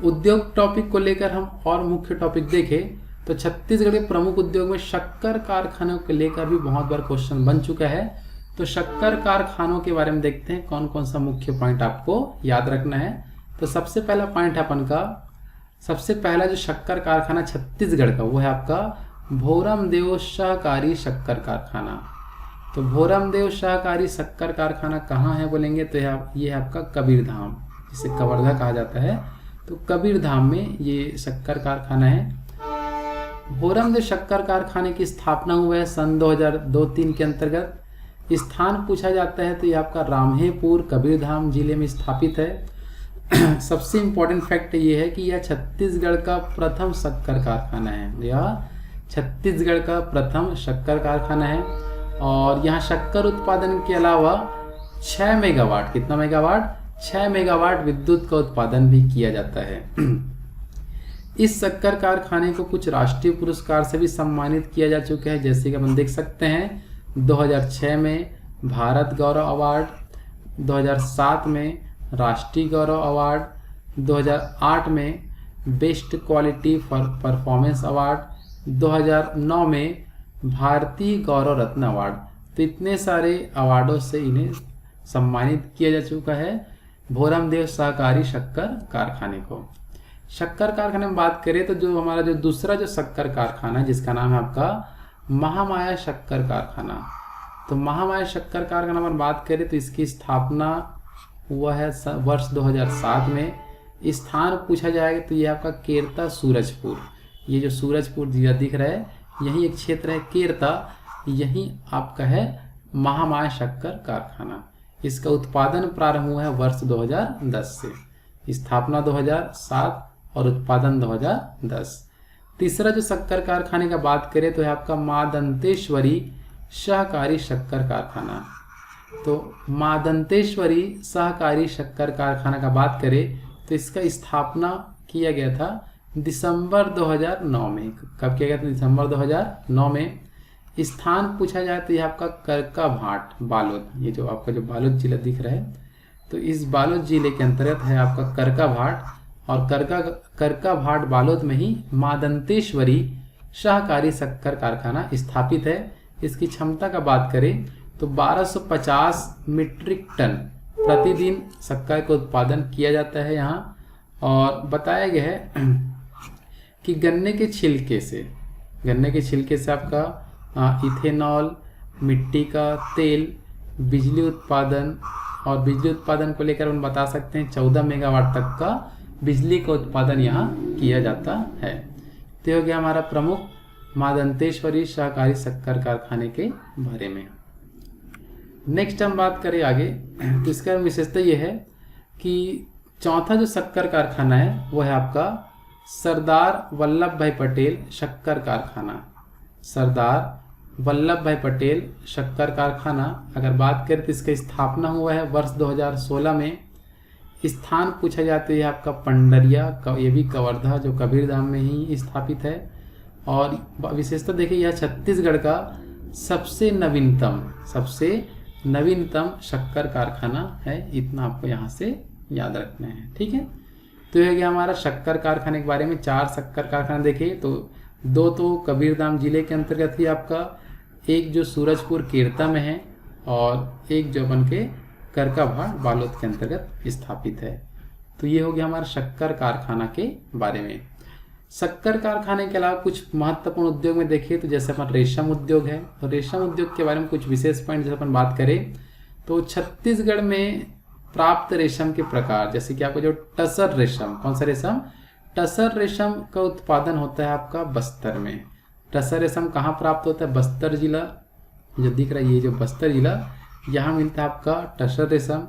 उद्योग टॉपिक को लेकर हम और मुख्य टॉपिक देखें तो छत्तीसगढ़ के प्रमुख उद्योग में शक्कर कारखानों को लेकर भी बहुत बार क्वेश्चन बन चुका है। तो शक्कर कारखानों के बारे में देखते हैं कौन कौन सा मुख्य पॉइंट आपको याद रखना है। तो सबसे पहला पॉइंट है अपन का, सबसे पहला जो शक्कर कारखाना छत्तीसगढ़ का वो है आपका भोरमदेव सहकारी शक्कर कारखाना। तो भोरमदेव सहकारी शक्कर कारखाना कहाँ है बोलेंगे तो ये है आपका कबीरधाम, जिसे कवर्धा कहा जाता है। तो कबीरधाम में ये शक्कर कारखाना है। भोरमदेव शक्कर कारखाने की स्थापना हुआ है सन 2002-3 के अंतर्गत। स्थान पूछा जाता है तो ये आपका रामहेपुर कबीरधाम जिले में स्थापित है। सबसे इम्पोर्टेंट फैक्ट ये है कि यह छत्तीसगढ़ का प्रथम शक्कर कारखाना है। यह छत्तीसगढ़ का प्रथम शक्कर कारखाना है और यहाँ शक्कर उत्पादन के अलावा 6 मेगावाट, कितना मेगावाट, 6 मेगावाट विद्युत का उत्पादन भी किया जाता है। इस शक्कर कारखाने को कुछ राष्ट्रीय पुरस्कार से भी सम्मानित किया जा चुका है, जैसे कि अपन देख सकते हैं 2006 में भारत गौरव अवार्ड, 2007 में राष्ट्रीय गौरव अवार्ड, 2008 में best quality for performance award, 2009 में भारतीय गौरव रत्न अवार्ड। तो इतने सारे अवार्डों से इन्हें सम्मानित किया जा चुका है भोरमदेव सहकारी शक्कर कारखाने को। शक्कर कारखाने में बात करें तो जो हमारा जो दूसरा जो शक्कर कारखाना है जिसका नाम है आपका महामाया शक्कर कारखाना। तो महामाया शक्कर कारखाना पर बात करें तो इसकी स्थापना हुआ है वर्ष 2007 में। स्थान पूछा जाएगा तो ये आपका केरता सूरजपुर, ये जो सूरजपुर जिला दिख रहा है यही एक क्षेत्र है केरता, यही आपका है महामाया शक्कर कारखाना। इसका उत्पादन प्रारंभ हुआ है वर्ष 2010 से, स्थापना 2007 और उत्पादन 2010। तीसरा जो शक्कर कारखाने का बात करें तो है आपका माँ दंतेश्वरी सहकारी शक्कर कारखाना। तो माँ दंतेश्वरी सहकारी शक्कर कारखाना का बात करें तो इसका स्थापना किया गया था दिसंबर 2009 में। कब किया गया था? दिसंबर 2009 में। स्थान पूछा जाए तो यह आपका करकाभाट बालोद, ये जो आपका जो बालोद जिला दिख रहा है तो इस बालोद जिले के अंतर्गत है आपका करकाभाट, और करकाभाट बालोद में ही माँ दंतेश्वरी सहकारी शक्कर कारखाना स्थापित है। इसकी क्षमता का बात करें तो 1250 मीट्रिक टन प्रतिदिन शक्कर का उत्पादन किया जाता है यहाँ। और बताया गया है कि गन्ने के छिलके से आपका इथेनॉल, मिट्टी का तेल, बिजली उत्पादन, और बिजली उत्पादन को लेकर हम बता सकते हैं 14 मेगावाट तक का बिजली का उत्पादन यहाँ किया जाता है। तो हो गया हमारा प्रमुख माँ दंतेश्वरी सहकारी शक्कर कारखाने के बारे में। नेक्स्ट हम बात करें आगे तो इसका विशेषता ये है कि चौथा जो शक्कर कारखाना है वो है आपका सरदार वल्लभ भाई पटेल शक्कर कारखाना। सरदार वल्लभ भाई पटेल शक्कर कारखाना अगर बात करें तो इसका स्थापना हुआ है वर्ष 2016 में। स्थान पूछा जाता है आपका पंडरिया, ये भी कवर्धा जो कबीरधाम में ही स्थापित है। और विशेषता देखिए यह छत्तीसगढ़ का सबसे नवीनतम शक्कर कारखाना है, इतना आपको यहाँ से याद रखना है। ठीक है, तो यह गया हमारा शक्कर कारखाने के बारे में। 4 शक्कर कारखाना देखे तो 2 तो कबीरधाम जिले के अंतर्गत ही आपका, एक जो सूरजपुर केरता में है और एक जो अपन के करकाभाट बालोद के अंतर्गत स्थापित है। तो ये हो गया हमारा शक्कर कारखाना के बारे में। शक्कर कारखाने के अलावा कुछ महत्वपूर्ण उद्योग में देखिए तो जैसे अपन रेशम उद्योग है, तो रेशम उद्योग के बारे में कुछ विशेष पॉइंट जैसे अपन बात करें तो छत्तीसगढ़ में प्राप्त रेशम के प्रकार, जैसे कि आपको जो टसर रेशम, कौन सा रेशम? टसर रेशम का उत्पादन होता है आपका बस्तर में। टसर रेशम कहाँ प्राप्त होता है? बस्तर जिला जो दिख रहा है, ये जो बस्तर जिला यहाँ मिलता है आपका टसर रेशम।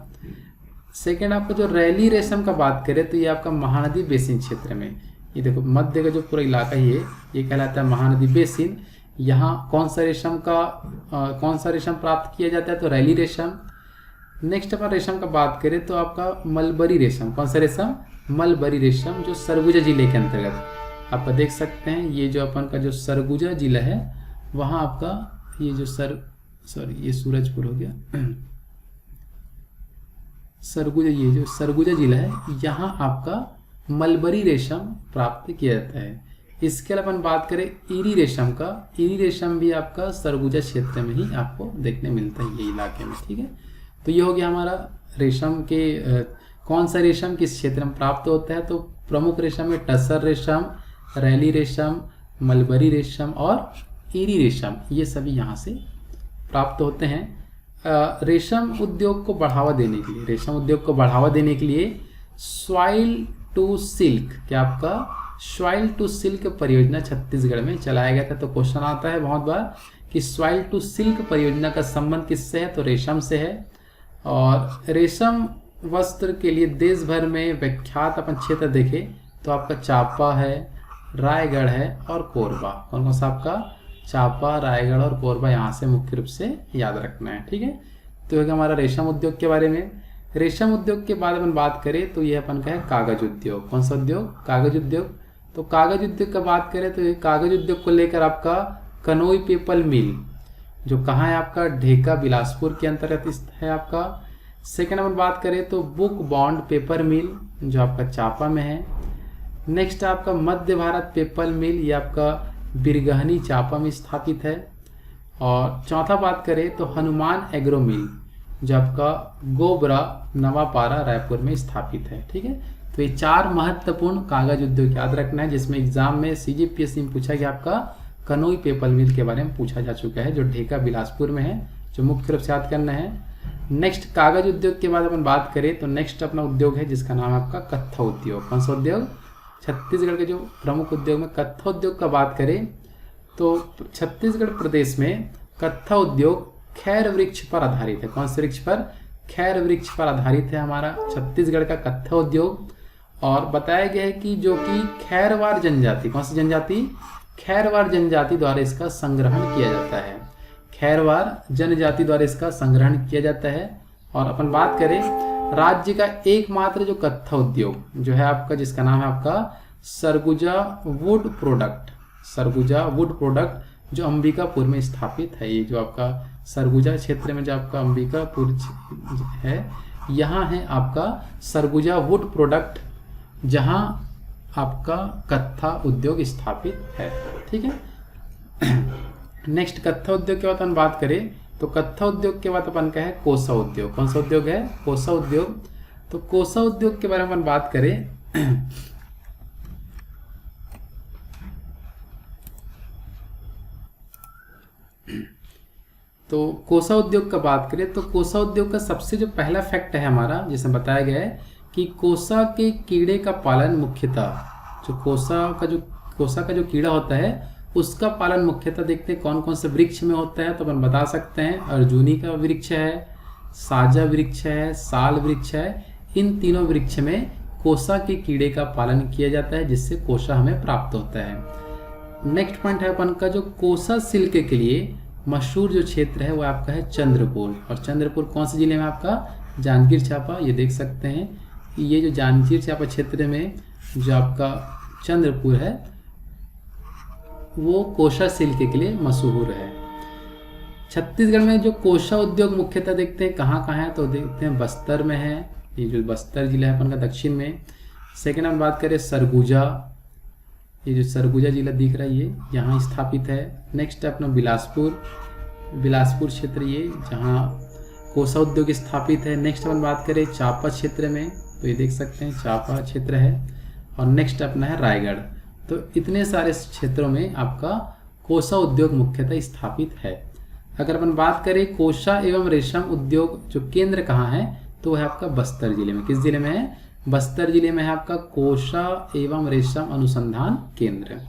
सेकेंड आपका जो रैली रेशम का बात करें तो ये आपका महानदी बेसिन क्षेत्र में, ये देखो मध्य का जो पूरा इलाका ये कहलाता है महानदी बेसिन। यहाँ कौन सा रेशम प्राप्त किया जाता है, तो रैली रेशम। नेक्स्ट अपन रेशम का बात करें तो आपका मलबरी रेशम, कौन सा रेशम, मलबरी रेशम, जो सरगुजा जिले के अंतर्गत आप देख सकते हैं। ये जो अपन का जो सरगुजा जिला है वहाँ आपका ये जो ये सूरजपुर हो गया सरगुजा, ये जो सरगुजा जिला है यहाँ आपका मलबरी रेशम प्राप्त किया जाता है। इसके अलावा अपन बात करें ईरी रेशम का, ईरी रेशम भी आपका सरगुजा क्षेत्र में ही आपको देखने मिलता है ये इलाके में, ठीक है। तो ये हो गया हमारा रेशम के कौन सा रेशम किस क्षेत्र में प्राप्त होता है। तो प्रमुख रेशम में टसर रेशम, रैली रेशम, मलबरी रेशम और ईरी रेशम, ये सभी यहाँ से प्राप्त होते हैं। रेशम उद्योग को बढ़ावा देने के लिए सॉइल टू सिल्क, क्या आपका सॉइल टू सिल्क परियोजना छत्तीसगढ़ में चलाया गया था। तो क्वेश्चन आता है बहुत बार कि सॉइल टू सिल्क परियोजना का संबंध किससे है, तो रेशम से है। और रेशम वस्त्र के लिए देश भर में विख्यात अपन क्षेत्र देखें तो आपका चांपा है, रायगढ़ है और कोरबा। कौन कौन सा आपका चांपा, रायगढ़ और कोरबा, यहाँ से मुख्य रूप से याद रखना है, ठीक है। तो ये हमारा रेशम उद्योग के बारे में। रेशम उद्योग के बाद अपन बात करें तो ये अपन का है कागज उद्योग। कौन सा उद्योग, कागज उद्योग। तो कागज उद्योग का बात करें तो ये कागज उद्योग को लेकर आपका कनोई पेपर मिल जो कहाँ है आपका ढेका बिलासपुर के अंतर्गत है आपका। सेकेंड अपन बात करें तो बुक बॉन्ड पेपर मिल जो आपका चांपा में है। नेक्स्ट आपका मध्य भारत पेपर मिल, ये आपका बिरगहनी चांपा में स्थापित है। और चौथा बात करें तो हनुमान एग्रो मिल जो आपका गोबरा नवापारा रायपुर में स्थापित है, ठीक है। तो ये 4 महत्वपूर्ण कागज उद्योग याद रखना है, जिसमें एग्जाम में CGPSC में पूछा गया आपका कनोई पेपर मिल के बारे में पूछा जा चुका है जो ढेका बिलासपुर में है, जो मुख्य रूप से याद करना है। नेक्स्ट कागज उद्योग के बाद अपन बात करें तो नेक्स्ट अपना उद्योग है जिसका नाम है आपका कत्था उद्योग। कौन सा उद्योग, छत्तीसगढ़ के जो प्रमुख उद्योग में कत्था उद्योग का बात करें तो छत्तीसगढ़ प्रदेश में कत्था उद्योग खैर वृक्ष पर आधारित है। कौन से वृक्ष पर, खैर वृक्ष पर आधारित है हमारा छत्तीसगढ़ का कत्था उद्योग। और बताया गया है कि जो कि खैरवार जनजाति, कौन सी जनजाति, खैरवार जनजाति द्वारा इसका संग्रहण किया जाता है, खैरवार जनजाति द्वारा इसका संग्रहण किया जाता है। और अपन बात करें राज्य का एकमात्र जो कत्था उद्योग जो है आपका, जिसका नाम है आपका Surguja would product, Surguja would product जो अंबिकापुर में स्थापित है। ये जो आपका सरगुजा क्षेत्र में जो आपका अंबिकापुर है, यहाँ है आपका सरगुजा वुड प्रोडक्ट जहाँ आपका कत्था उद्योग स्थापित है, ठीक है। नेक्स्ट कत्था उद्योग के बाद अपन बात करें तो कत्था उद्योग के बाद अपन का है कोसा उद्योग। कौन सा उद्योग है, कोसा उद्योग। तो कोसा उद्योग के बारे में अपन बात करें तो कोसा उद्योग का बात करें तो कोसा उद्योग का सबसे जो पहला फैक्ट है हमारा, जिसमें बताया गया है कि कोसा के कीड़े का पालन मुख्यतः, जो कोसा का जो कीड़ा होता है उसका पालन मुख्यतः देखते हैं कौन कौन से वृक्ष में होता है। तो अपन बता सकते हैं अर्जुनी का वृक्ष है, साजा वृक्ष है, साल वृक्ष है। इन तीनों वृक्ष में कोसा के कीड़े का पालन किया जाता है, जिससे कोसा हमें प्राप्त होता है। नेक्स्ट पॉइंट है अपन का जो कोसा सिल्क के लिए मशहूर जो क्षेत्र है वो आपका है चंद्रपुर। और चंद्रपुर कौन से जिले में आपका, जांजगीर चांपा। ये देख सकते हैं ये जो जांजगीर चांपा क्षेत्र में जो आपका चंद्रपुर है वो कोसा सिल्क के लिए मशहूर है। छत्तीसगढ़ में जो कोसा उद्योग मुख्यतः देखते हैं कहाँ कहाँ है, तो देखते हैं बस्तर में है, ये जो बस्तर जिला है अपन का दक्षिण में। सेकेंड हम बात करें सरगुजा, ये जो सरगुजा जिला दिख रहा है ये यहाँ स्थापित है। नेक्स्ट है अपना बिलासपुर क्षेत्र, ये जहाँ कोसा उद्योग स्थापित है। नेक्स्ट अपन बात करें चांपा क्षेत्र में, तो ये देख सकते हैं चांपा क्षेत्र है। और नेक्स्ट अपना है रायगढ़। तो इतने सारे क्षेत्रों में आपका कोसा उद्योग मुख्यतः स्थापित है। अगर अपन बात करें कोसा एवं रेशम उद्योग जो केंद्र कहाँ है, तो है आपका बस्तर जिले में। किस जिले में है, बस्तर जिले में है आपका कोसा एवं रेशम अनुसंधान केंद्र।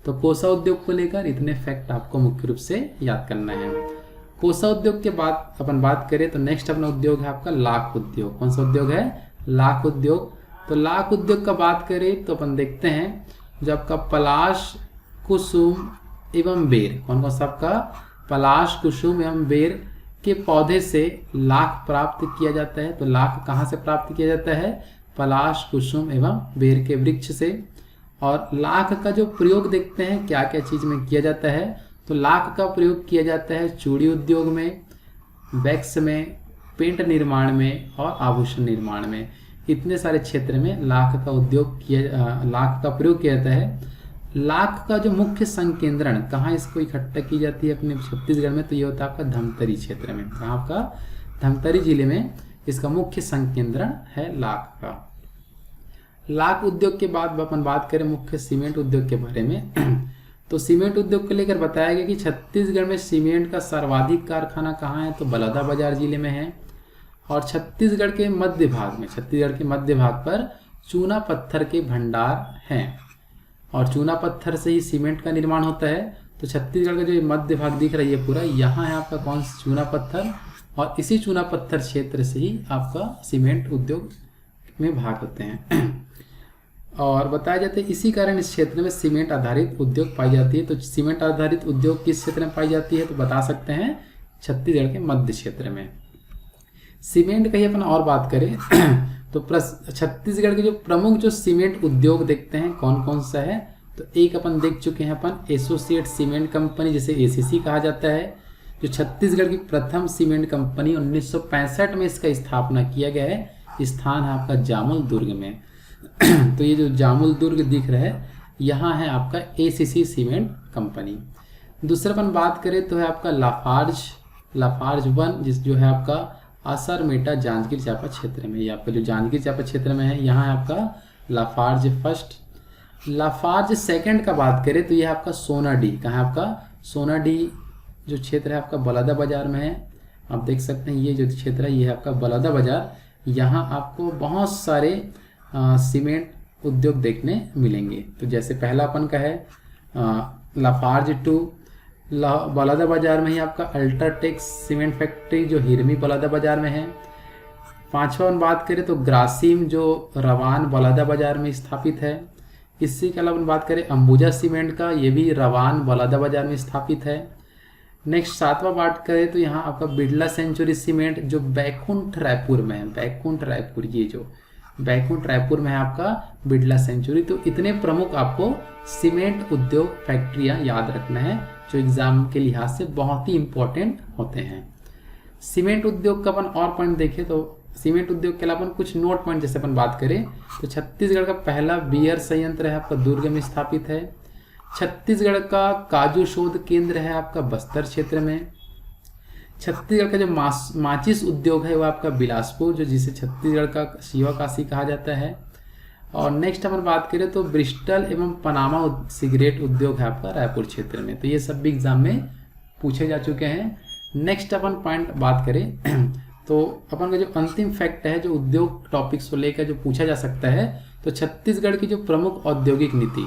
तो कोसा उद्योग को लेकर इतने फैक्ट आपको मुख्य रूप से याद करना है। कोसा उद्योग के बाद अपन बात करें तो नेक्स्ट अपना उद्योग है आपका लाख उद्योग। कौन सा उद्योग है? लाख उद्योग। तो लाख उद्योग का बात करें तो अपन देखते हैं जो आपका पलाश, कुसुम एवं बेर, कौन कौन सा आपका पलाश, कुसुम एवं बेर के पौधे से लाख प्राप्त किया जाता है। तो लाख कहाँ से प्राप्त किया जाता है? पलाश, कुसुम एवं बेर के वृक्ष से। और लाख का जो प्रयोग देखते हैं क्या क्या चीज में किया जाता है। तो लाख का प्रयोग किया जाता है चूड़ी उद्योग में, वैक्स में, पेंट निर्माण में और आभूषण निर्माण में। इतने सारे क्षेत्र में लाख का लाख का प्रयोग किया जाता है। लाख का जो मुख्य संकेंद्रण कहाँ इसको इकट्ठा की जाती है अपने छत्तीसगढ़ में? तो ये होता है आपका धमतरी क्षेत्र में। कहाँ? आपका धमतरी जिले में इसका मुख्य संकेंद्रण है लाख का। लाख उद्योग के बाद अपन बात करें मुख्य सीमेंट उद्योग के बारे में तो सीमेंट उद्योग को लेकर बताया गया कि छत्तीसगढ़ में सीमेंट का सर्वाधिक कारखाना कहाँ है? तो बलौदाबाजार जिले में है। और छत्तीसगढ़ के मध्य भाग पर चूना पत्थर के भंडार हैं और चूना पत्थर से ही सीमेंट का निर्माण होता है। तो छत्तीसगढ़ का जो मध्य भाग दिख रहा है ये पूरा, यहाँ है आपका कौन सा? चूना पत्थर। और इसी चूना पत्थर क्षेत्र से ही आपका सीमेंट उद्योग में भाग होते हैं और बताया जाता है इसी कारण इस क्षेत्र में सीमेंट आधारित उद्योग पाई जाती है। तो सीमेंट आधारित उद्योग किस क्षेत्र में पाई जाती है? तो बता सकते हैं छत्तीसगढ़ के मध्य क्षेत्र में। सीमेंट का ही अपन और बात करें तो छत्तीसगढ़ के जो प्रमुख जो सीमेंट उद्योग देखते हैं कौन कौन सा है? तो एक अपन देख चुके हैं अपन एसोसिएट सीमेंट कंपनी, जिसे एसीसी कहा जाता है, जो छत्तीसगढ़ की प्रथम सीमेंट कंपनी 1965 में इसका स्थापना किया गया है। स्थान है आपका जामुल दुर्ग में तो ये जो जामुल दुर्ग दिख रहा है यहाँ है आपका एसीसी सीमेंट कंपनी। दूसरा अपन बात करें तो है आपका लाफार्ज 1, जो है आपका असरमेटा जांजगीर चांपा क्षेत्र में। ये आपका जो जांजगीर चांपा क्षेत्र में है यहाँ है आपका लाफार्ज फर्स्ट। लाफार्ज सेकंड का बात करें तो ये आपका सोनाडीह। कहाँ है आपका? सोनाडीह जो क्षेत्र है आपका बलौदाबाजार में है। आप देख सकते हैं ये जो क्षेत्र है ये है आपका बलौदाबाजार। यहाँ आपको बहुत सारे सीमेंट उद्योग देखने मिलेंगे। तो जैसे पहला अपन का है लाफार्ज 2, बलौदाबाजार में ही आपका अल्ट्राटेक सीमेंट फैक्ट्री जो हिरमी बलौदाबाजार में है। पांचवा बात करें तो ग्रासिम जो रवान बलौदाबाजार में स्थापित है। इसी के अलावा बात करें अंबुजा सीमेंट का, ये भी रवान बलौदाबाजार में स्थापित है। नेक्स्ट सातवां बात करें तो यहाँ आपका बिरला सेंचुरी सीमेंट जो बैकुंठ रायपुर में है। बैकुंठ रायपुर, ये जो बैकुंठ रायपुर में है आपका बिरला सेंचुरी। तो इतने प्रमुख आपको सीमेंट उद्योग फैक्ट्रियां याद रखना है जो एग्जाम के लिहाज से बहुत ही इंपॉर्टेंट होते हैं। सीमेंट उद्योग का अपन और पॉइंट देखें तो सीमेंट उद्योग के अलावा अपन कुछ नोट पॉइंट जैसे अपन बात करें तो छत्तीसगढ़ का पहला बीयर संयंत्र है आपका दुर्ग में स्थापित है। छत्तीसगढ़ का काजू शोध केंद्र है आपका बस्तर क्षेत्र में। छत्तीसगढ़ का जो माचिस उद्योग है वो आपका बिलासपुर, जो जिसे छत्तीसगढ़ का शिवा काशी कहा जाता है। और नेक्स्ट अपन बात करें तो ब्रिस्टल एवं पनामा सिगरेट उद्योग है आपका रायपुर क्षेत्र में। तो ये सब भी एग्जाम में पूछे जा चुके हैं। नेक्स्ट अपन पॉइंट बात करें तो अपन का जो अंतिम फैक्ट है जो उद्योग टॉपिक्स को लेकर जो पूछा जा सकता है तो छत्तीसगढ़ की जो प्रमुख औद्योगिक नीति,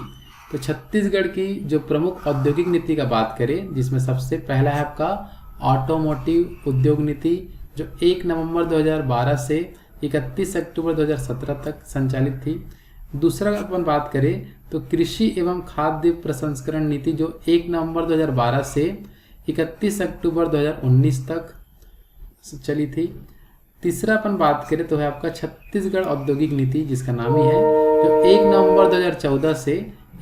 तो छत्तीसगढ़ की जो प्रमुख औद्योगिक नीति का बात करें जिसमें सबसे पहला है आपका ऑटोमोटिव उद्योग नीति जो 1 नवंबर 2012 से 31 अक्टूबर 2017 तक संचालित थी। दूसरा अपन बात करें तो कृषि एवं खाद्य प्रसंस्करण नीति जो 1 नवंबर 2012 से 31 अक्टूबर 2019 तक चली थी। तीसरा अपन बात करें तो है आपका छत्तीसगढ़ औद्योगिक नीति जिसका नाम ही है जो 1 नवंबर 2014 से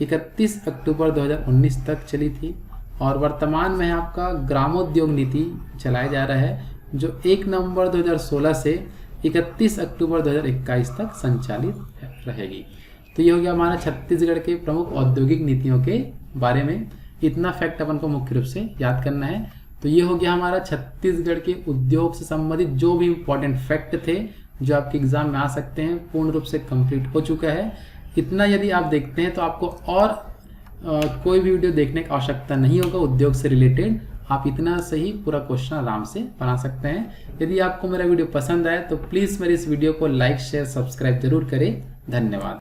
31 अक्टूबर 2019 तक चली थी। और वर्तमान में आपका ग्रामोद्योग नीति चलाया जा रहा है जो 1 नवंबर 2016 से 31 अक्टूबर 2021 तक संचालित रहेगी। तो ये हो गया हमारा छत्तीसगढ़ के प्रमुख औद्योगिक नीतियों के बारे में। इतना फैक्ट अपन को मुख्य रूप से याद करना है। तो ये हो गया हमारा छत्तीसगढ़ के उद्योग से संबंधित जो भी इम्पोर्टेंट फैक्ट थे जो आपके एग्जाम में आ सकते हैं पूर्ण रूप से कंप्लीट हो चुका है। इतना यदि आप देखते हैं तो आपको और कोई भी वीडियो देखने की आवश्यकता नहीं होगा उद्योग से रिलेटेड। आप इतना सही पूरा क्वेश्चन आराम से बना सकते हैं। यदि आपको मेरा वीडियो पसंद आए तो प्लीज़ मेरे इस वीडियो को लाइक शेयर सब्सक्राइब जरूर करें। धन्यवाद।